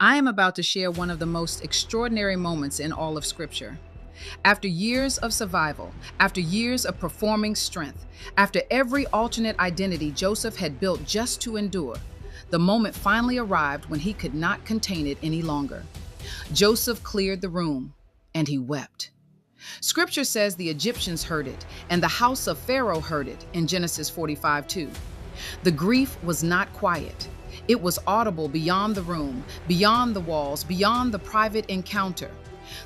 I am about to share one of the most extraordinary moments in all of Scripture. After years of survival, after years of performing strength, after every alternate identity Joseph had built just to endure, the moment finally arrived when he could not contain it any longer. Joseph cleared the room, and he wept. Scripture says the Egyptians heard it, and the house of Pharaoh heard it in Genesis 45:2. The grief was not quiet. It was audible beyond the room, beyond the walls, beyond the private encounter.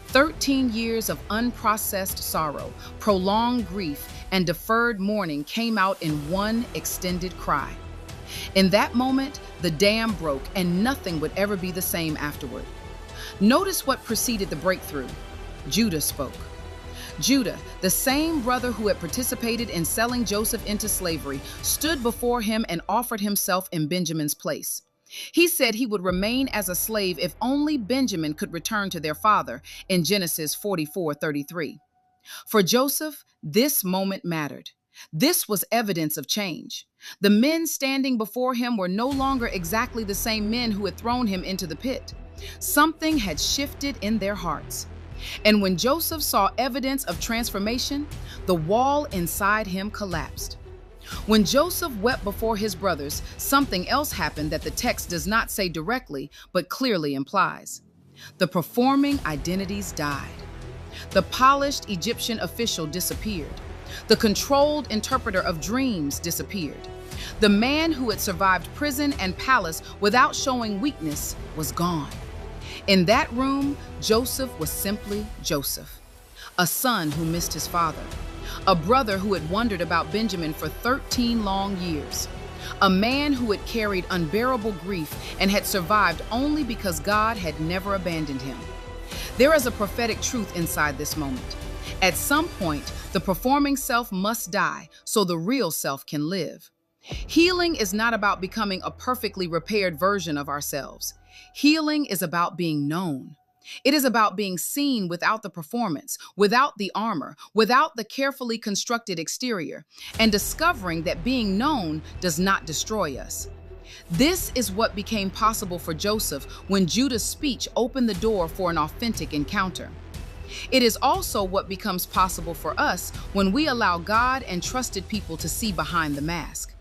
13 years of unprocessed sorrow, prolonged grief, and deferred mourning came out in one extended cry. In that moment, the dam broke and nothing would ever be the same afterward. Notice what preceded the breakthrough. Judah spoke. Judah, the same brother who had participated in selling Joseph into slavery, stood before him and offered himself in Benjamin's place. He said he would remain as a slave if only Benjamin could return to their father in Genesis 44:33. For Joseph, this moment mattered. This was evidence of change. The men standing before him were no longer exactly the same men who had thrown him into the pit. Something had shifted in their hearts. And when Joseph saw evidence of transformation, the wall inside him collapsed. When Joseph wept before his brothers, something else happened that the text does not say directly, but clearly implies. The performing identities died. The polished Egyptian official disappeared. The controlled interpreter of dreams disappeared. The man who had survived prison and palace without showing weakness was gone. In that room, Joseph was simply Joseph, a son who missed his father, a brother who had wondered about Benjamin for 13 long years, a man who had carried unbearable grief and had survived only because God had never abandoned him. There is a prophetic truth inside this moment. At some point, the performing self must die so the real self can live. Healing is not about becoming a perfectly repaired version of ourselves. Healing is about being known. It is about being seen without the performance, without the armor, without the carefully constructed exterior, and discovering that being known does not destroy us. This is what became possible for Joseph when Judah's speech opened the door for an authentic encounter. It is also what becomes possible for us when we allow God and trusted people to see behind the mask.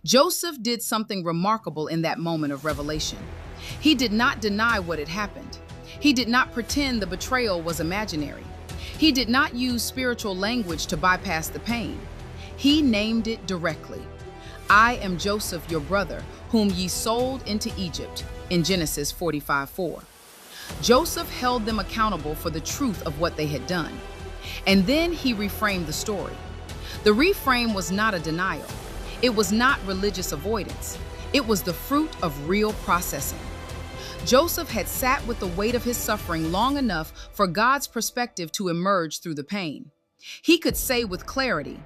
Joseph did something remarkable in that moment of revelation. He did not deny what had happened. He did not pretend the betrayal was imaginary. He did not use spiritual language to bypass the pain. He named it directly. I am Joseph, your brother, whom ye sold into Egypt, in Genesis 45:4. Joseph held them accountable for the truth of what they had done. And then he reframed the story. The reframe was not a denial. It was not religious avoidance. It was the fruit of real processing. Joseph had sat with the weight of his suffering long enough for God's perspective to emerge through the pain. He could say with clarity,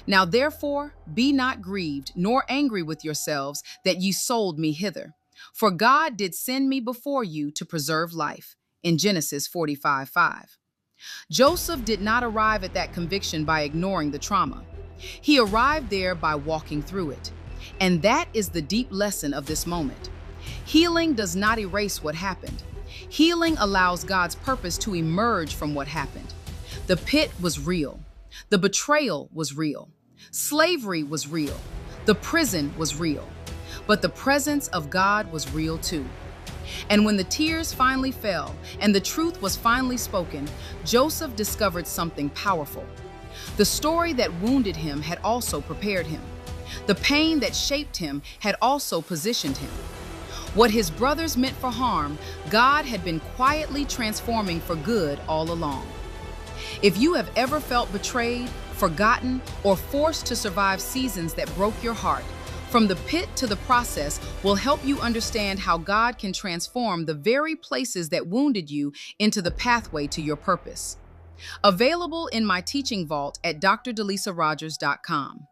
"Now therefore be not grieved nor angry with yourselves that ye sold me hither. For God did send me before you to preserve life," in Genesis 45:5. Joseph did not arrive at that conviction by ignoring the trauma. He arrived there by walking through it. And that is the deep lesson of this moment. Healing does not erase what happened. Healing allows God's purpose to emerge from what happened. The pit was real. The betrayal was real. Slavery was real. The prison was real. But the presence of God was real too. And when the tears finally fell and the truth was finally spoken, Joseph discovered something powerful. The story that wounded him had also prepared him. The pain that shaped him had also positioned him. What his brothers meant for harm, God had been quietly transforming for good all along. If you have ever felt betrayed, forgotten, or forced to survive seasons that broke your heart, From the Pit to the Process will help you understand how God can transform the very places that wounded you into the pathway to your purpose. Available in my teaching vault at drdelisarogers.com.